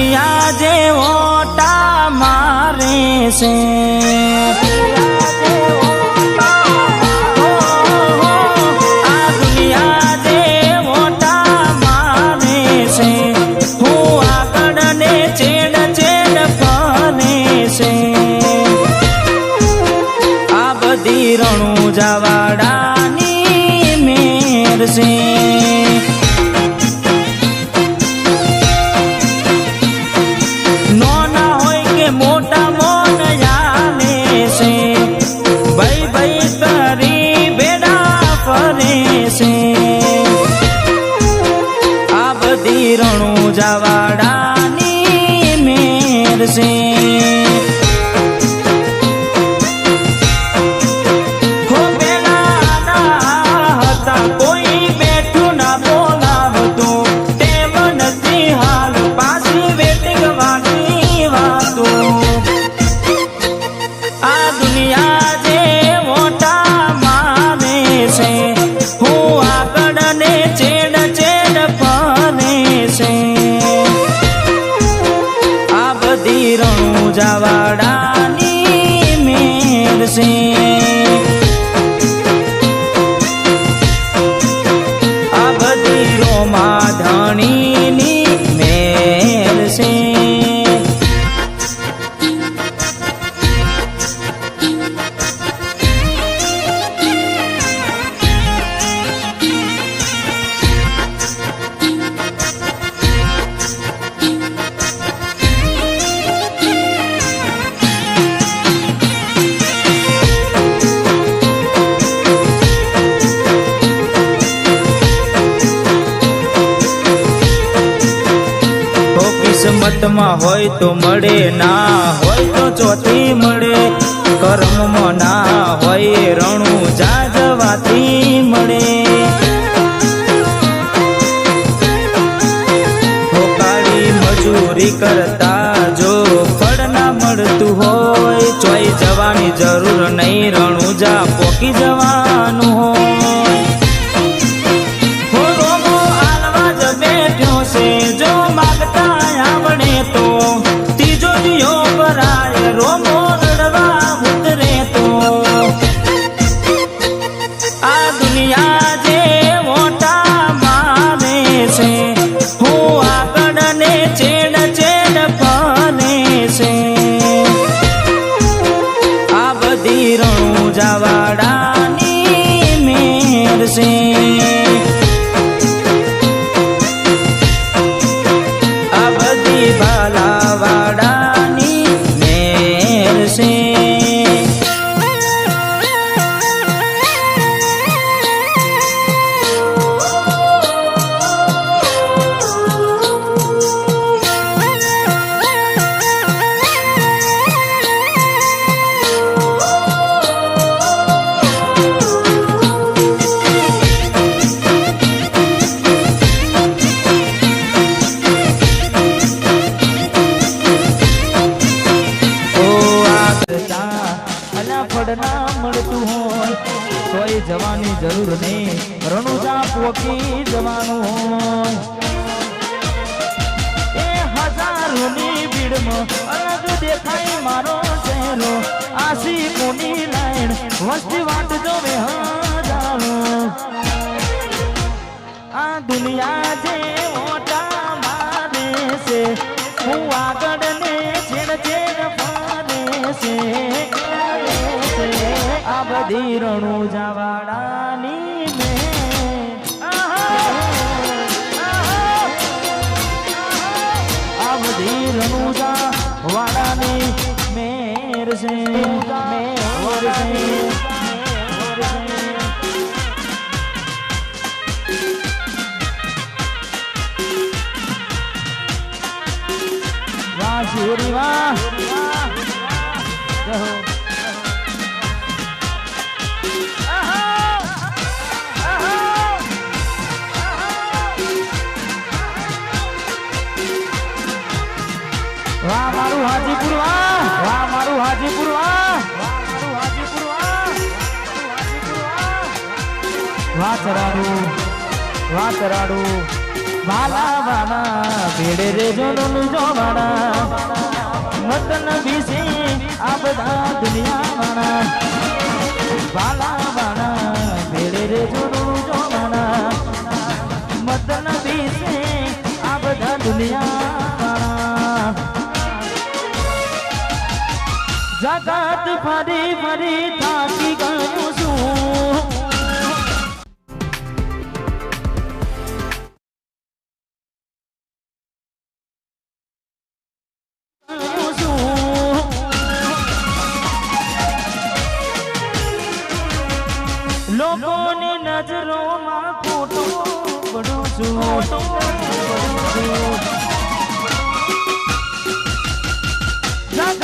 દુનિયા જે ઓટા મારે છે, આ દુનિયા જે ઓટા મારે છે, હું આગળ ને ચેડ ચેડ ફરે છે, આ બધી રણુજાવાડાની મેર છે. મોટા મોન યાલે છે, ભાઈ ભાઈ કરી બેડા ફરે છે, આ બધી રણુજાવાડાની મેર છે. હો પેલા હતા કોઈ બેઠું ના બોલાવતું, તેમ નથી હાલ પાછી વેટિંગ વાળી વાતો. આ દુનિયા જે મોટા મારે છે, હું આગળ ને ચેડ ચેડ ફરે છે, આ બધી રણુજાવાડાની મેર છે. આ બધી રોમાધણીની મેર છે. કિસ્મતમાં હોય તો મળે, ના હોય તો ચોથી મળે, કર્મમાં ના હોય રણુજા જવાથી મળે. કાળી મજૂરી કરતા જો ફળ ના મળતું હોય, ચોઈ જવાની જરૂર નહીં, રણુજા પોકી જવાનું હોય. જો માગતા આવડે તો ત્રીજો દિયો ભરાય, રોમો રડવા ઉતરે તો. આ દુનિયા જે મોટા મારે છે, હું આગળ ને ચેડ ચેડ ફરે છે, આ બધી રણુજાવાડાની મેર છે. ભાલાવાડાની મેર છે. ના મળતું હોય તોય જવાની જરૂર નહીં, રણુજા પોકી જવાનું હોય. એ હજારોની ભીડમાં અલગ દેખાય મારો ચહેરો, આસી કોની લાઈન વસ્તી વાટ જોવે હજારો. આ દુનિયા જે ઓટા મારે છે, હું આગળ ને છેડ છેડ ફરે છે, આ બધી રણુજાવાડાની મેર. આ બધી રણુજાવાડાની મેર છે. વાહ શિવરી વાહ. વાહ મારું હાજીપુર વાહ, વાહ મારું હાજીપુર વાહ, મારું હાજીપુર વાહ, વાહ ચરાડું, વાહ ચરાડું. વાલા વાલા ભેડે રે જોનું જોવાના મતન વિશે આ બધા દુનિયા વાળા વાલા વાલા ભેડે રે જોનું જોવાના મતન વિશે આ બધા દુનિયા વાળા જગત ફરી ફરી થાકી ગયું છું લોકોની નજરોમાં ખોટો પડું છું જગત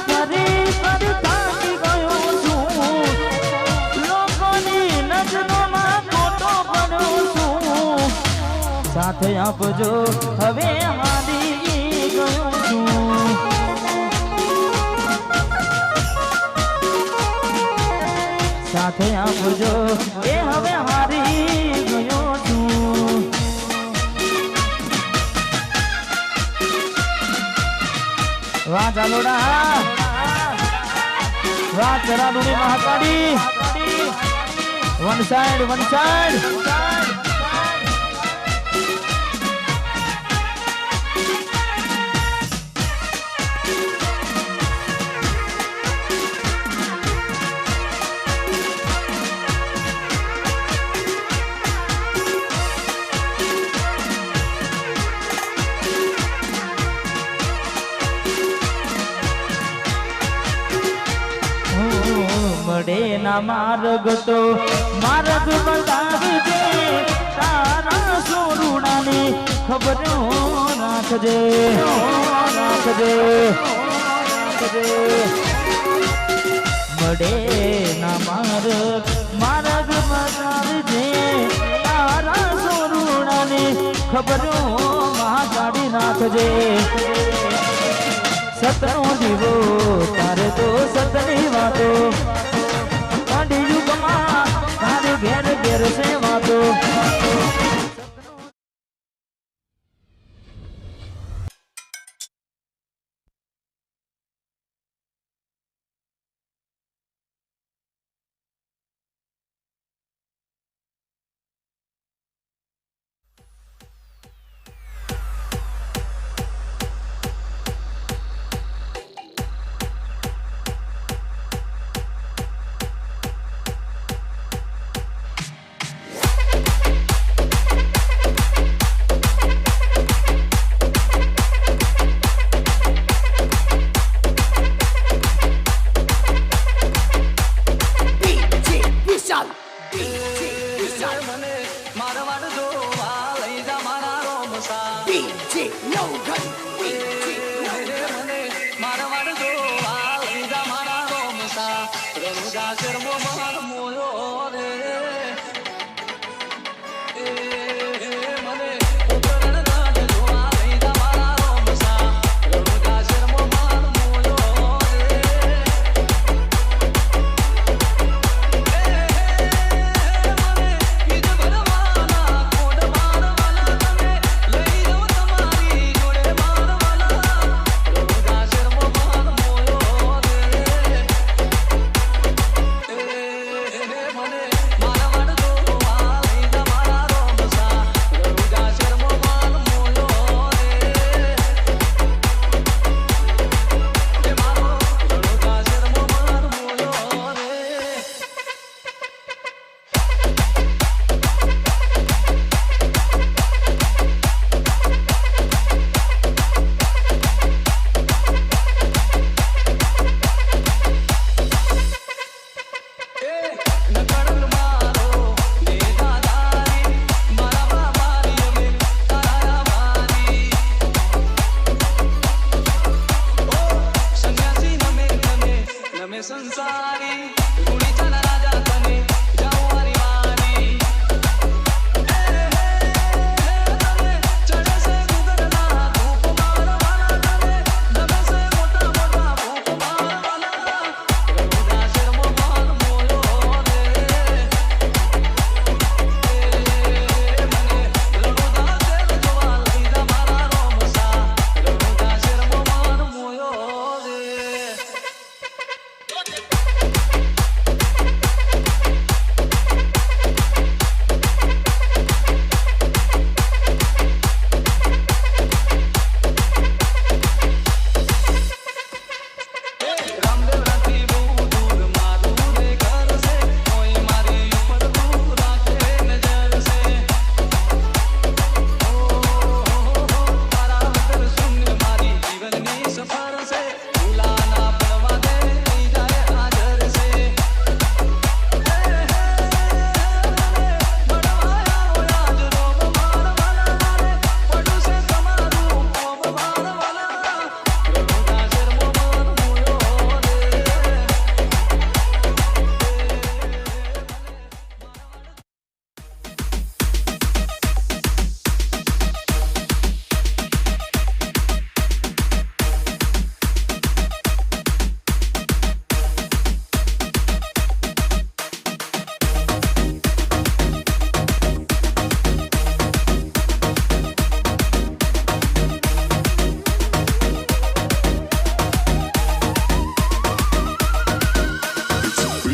ફરી ફરી થાકી ગયો છું લોકોની નજરોમાં ખોટો પડું છું સાથે આપજો હવે હારી ગયો છું સાથે આપજો એ હવે હારી ગયો છું વાહ ચાલોડા વાહ ચરાડુની મહાકાળી વન સાઈડ મળે ના માર્ગ તો માર્ગ બતાવજે તારા સોરુણાની ખબર રાખજે મળે ના માર્ગ બતાવજે તારા સોરુણાની ખબર કાઢી નાખજે સતનો દીવો તારે તો સતની વાતો યુગમાં તારે ઘેર ઘેર છે વાતો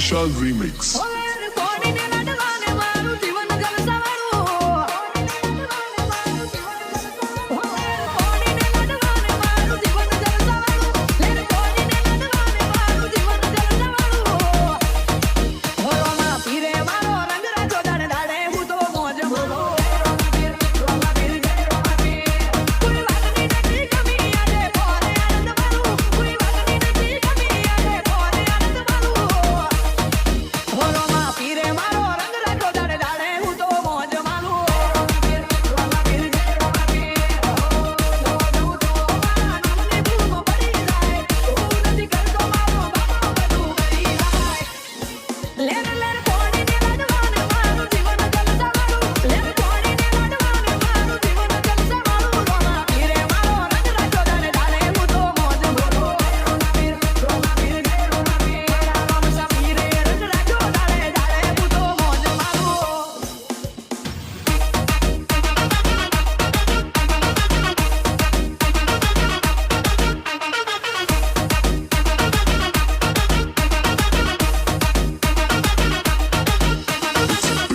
Special Remix.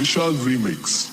Special Remix.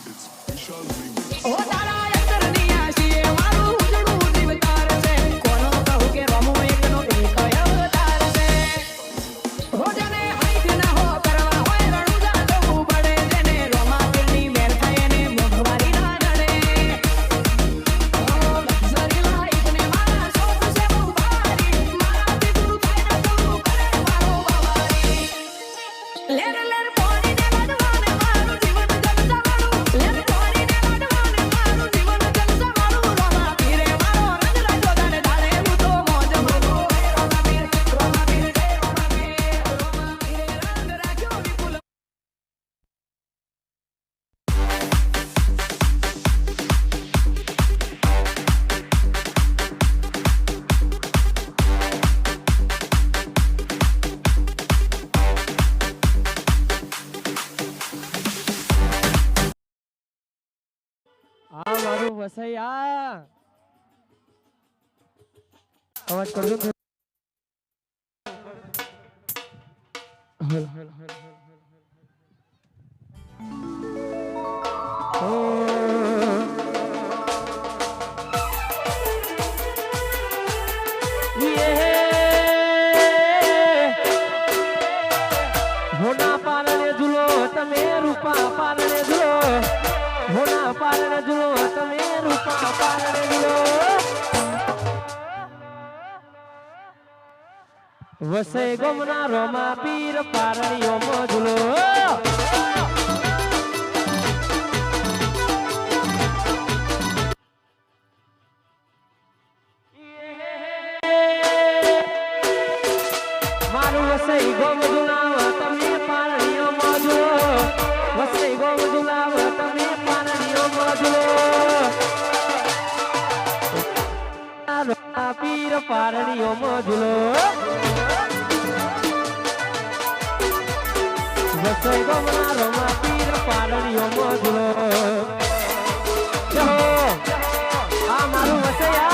મારું વસૈયા અવાજ કરજો હલ હલ હલ હોના પારણે ઝૂલો તમે રૂપા પારણે ઝૂલો હોના પારણે ઝૂલો તમે રૂપા પારણે ઝૂલો વસે ગમના રોમા પીર પારણીઓ ઝૂલો મારું વસઈ ગોમ ઝુલાવા તમે પારણીઓ ઝૂલો વસઈ ગોમ ઝુલાવા તમે પારણીઓ ઝૂલો પીર પારણીઓ ઝૂલો વસઈ ગોમના રોમા પીર પારણીઓ ઝૂલો આ મારું વસૈયા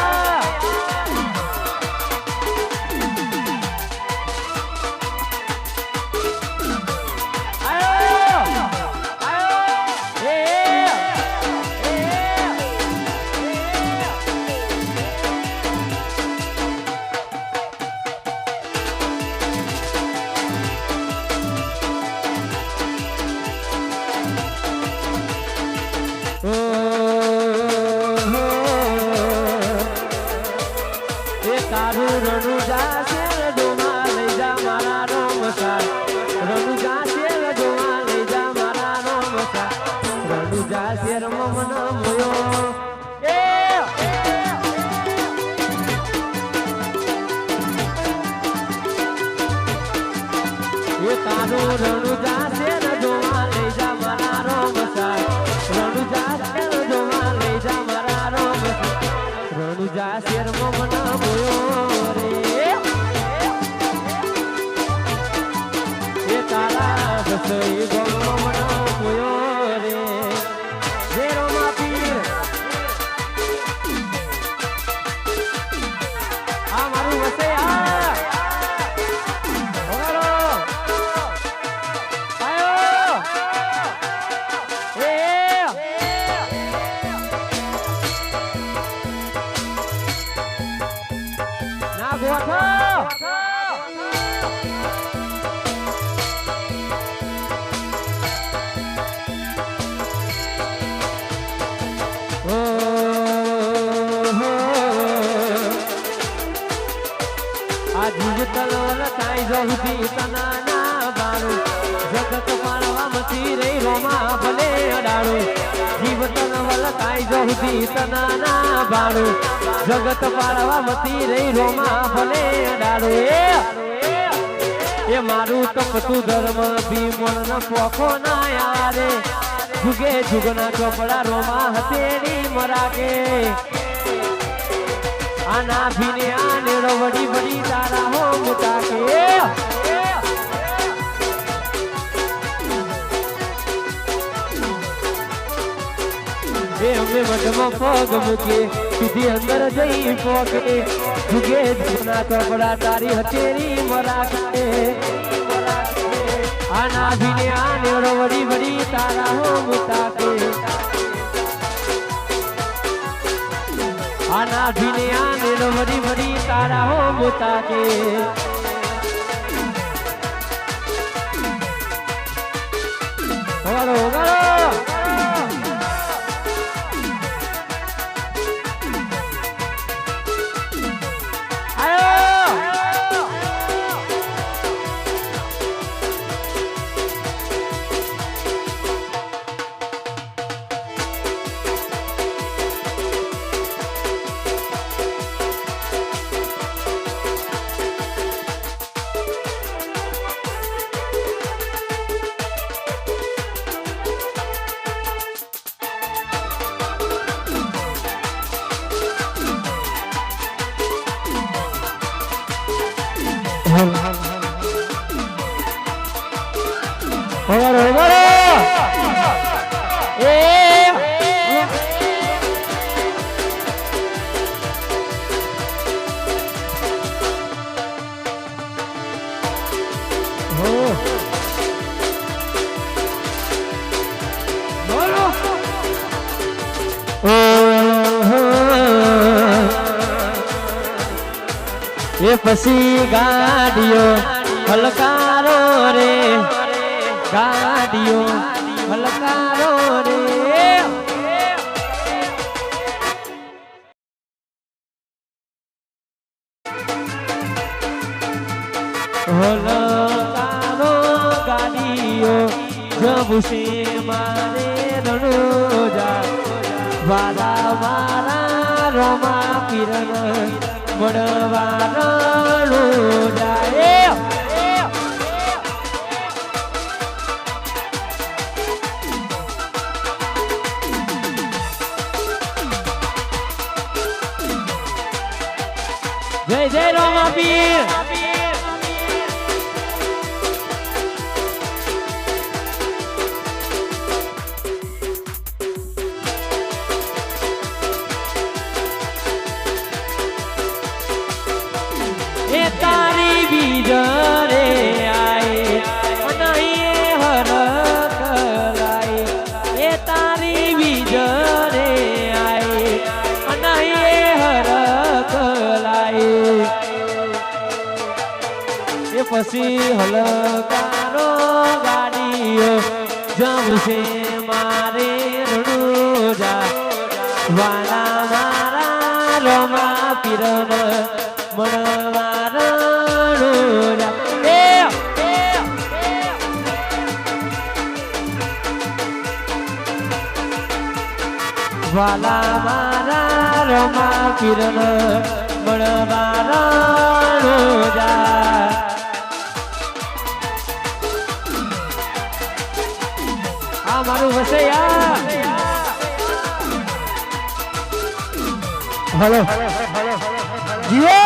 તારું રણુ જાશે ડોમા લઈ જા મારા રોમસા રણુ જાશે ડોમા લઈ જા મારા રોમસા રણુ જાશે રમમન મોયો એ તારું રણુ જાશે ડોમા લઈ જા મારા રોમસા રણુ જાશે ડોમા લઈ જા મારા રોમસા રણુ જાશે રમમન મોયો વસઈ ગોમનો મોયો રે હે રોમા પીર આ મારું વસૈયા ઓરો ગોઠો આ જીવ તલવલ તાઈ જહુદી તનાના બાળું જગત પાળવા મથી રહી રોમા ભલે અડાળું જીવ તલવલ તાઈ જહુદી તનાના બાળું જગત પાળવા મથી રહી રોમા ભલે અડાળું એ મારું તપતું ધર્મ ભીમણ ન પોખો ના યારે જુગે જુગના ચોપડા રોમા હતેડી મરાગે આના ભીને આ નેડો વડી વડી તારા હો મુતા કે એ અમે મઢમાં પગ મૂકીએ સીધી અંદર જઈ પોકે જુગે જુગના ચોપડા તારી હતેરી મરાગે આના ભીને આ નેડો વડી વડી તારા હો મુતા કે આના ભીને આ નેડો વડી વડી તારા હો મુતા કે ઓગાળો ઓગાળો ઓગાળો ઓગાળો એ એ પછી ગાડીઓ હલકારો રે ગાડીઓ હલકારો રે હલકારો ગાડીઓ જબુશે મારે રણોજા વાલા મારા રોમા પીરન મળવા રણોજા જય જય રોમાપીર એ તારી બીજરે આય નહીં હરક લાય એ તારી બીજરે આય નહીં હરક એ પછી હલકારો ગાડીઓ જમશે મારે રણુજા વાલા મારા રોમા પીરન મળવા રણુજા વાલા મારા રોમા પીરન મળવા રણુજા આ મારું વસૈયા હલો જીઓ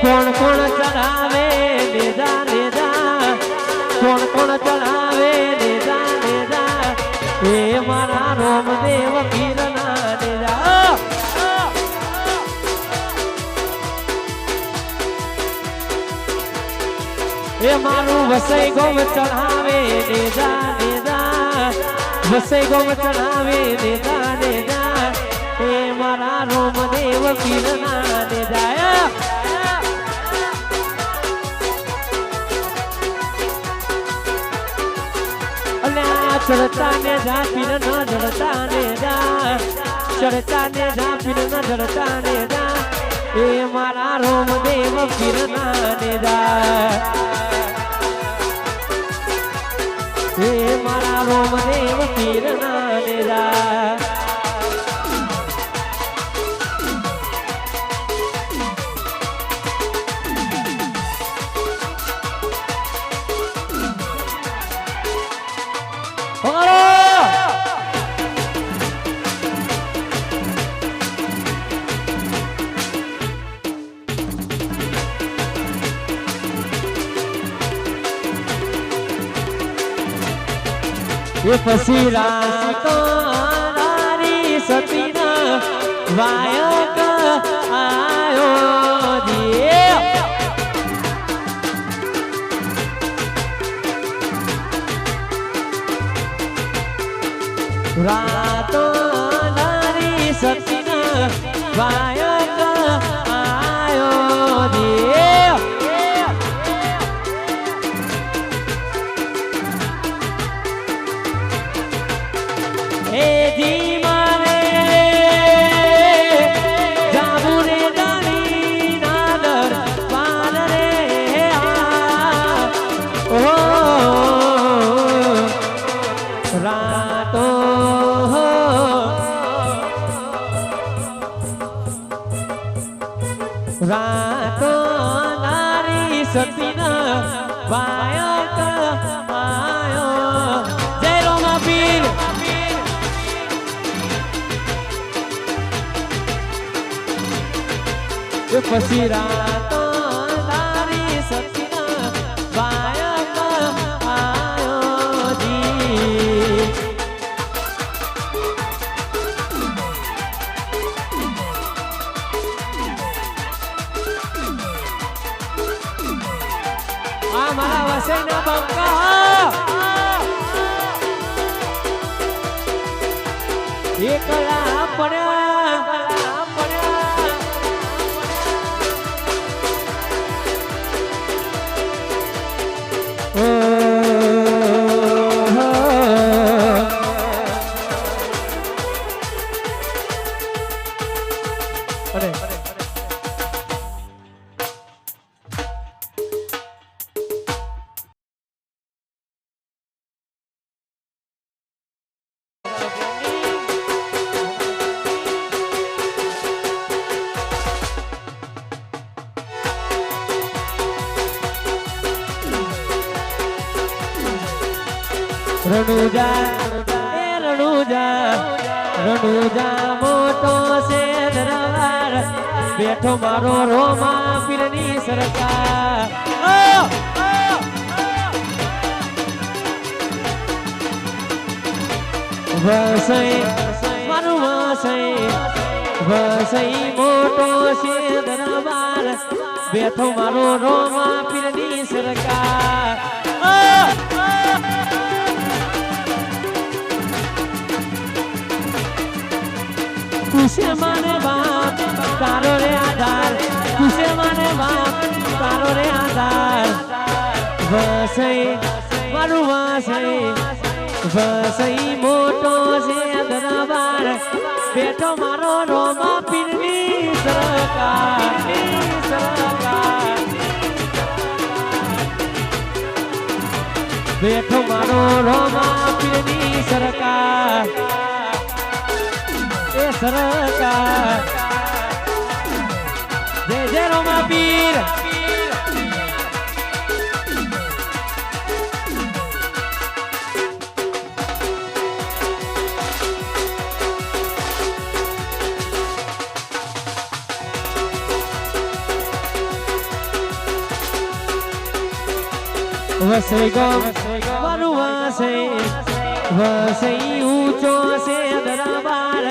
કોણ કોણ ચડાવે લેજા લેજા કોણ કોણ ચડાવે લેજા લેજા મારું વસઈ ગોમ ચઢાવે દેજા દેજા વસઈ ગોમ ચઢાવે દેજા દેજા એ મારા રોમદેવ પીરના દેજા અલ્યા ચડતા ને જા પીર ન જડતા ને જા ચડતા ને જા પીર ન જડતા ને જા એ મારા રોમદેવ પીરના ને જા એ મારા રોમદેવ પીરના ને જા એ પછી રાતો નારી સતીના વાયક આયો દિયે રાતો નારી સતીના વાયક આયો દિયે એ જી મારે જાબુ રે દાણી નાદર પાર રે ઓ રાતો રાતો નારી સતીના વાયક આયો જય રોમા પીર પછી રાતો તારી સતીના વાયક આયો જી આ મારા વસઈના બંકા એકલા પડ્યા રણુજા મોટો છે દરબાર બેઠો મારો રોમા પીરની સરકાર વસઈ મારું વસઈ મોટો છે દરબાર બેઠો મારો રોમા પીરની સરકાર તુસે મને બાપ તારો રે આધાર તુસે મને બાપ તારો રે આધાર વસઈ મારું વસઈ મોટો છે દરબાર બેઠો મારો રોમા પીરની સરકાર બેઠો મારો રોમા પીરની સરકાર એ સરકાર જય જય રોમા પીર વસઈ ગમ મારું વસઈ ઊંચો છે દરબાર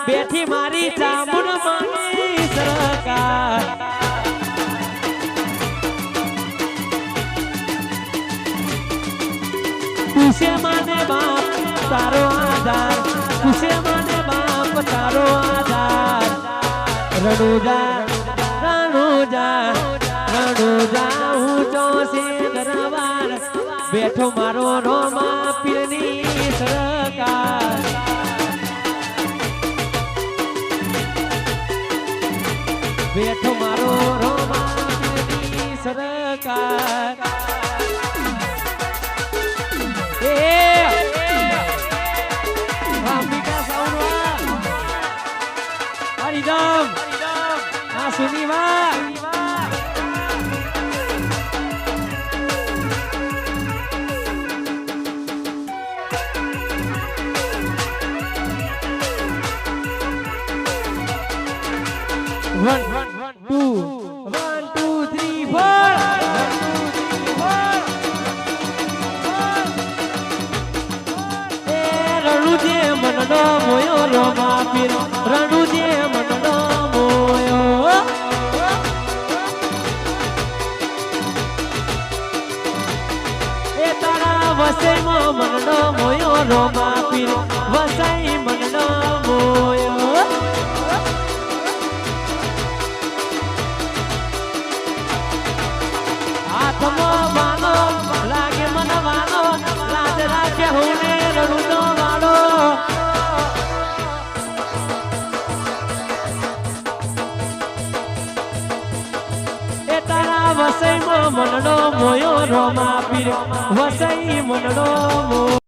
બેઠી મારી ચામુંડ માની સરકાર ખુશે માને બાપ તારો આધાર ખુશે માને બાપ તારો આધાર રણુજા રણુજા રણુજા હું ચોસે દરબાર બેઠો મારો રોમા પીરની સરકાર બેઠો મારો રોમા પીરની સરકાર એ અંબિકા સાઉન્ડવા હરિદમ આ સુનીવા One, two, 3, 4. રણુજે મનનો મોયો રોમા પીર રણુજે મનનો મોયો એ તારા વસઈમાં મનનો મોયો રોમા પીર વસઈ મનનો મોયો હાથમાં માનો લાગે મન માનો લાજ રાખે હોને રણુનો વાળો એ તારા વસઈમાં મનનો મોયો રોમા પીર વસઈ મનનો મોયો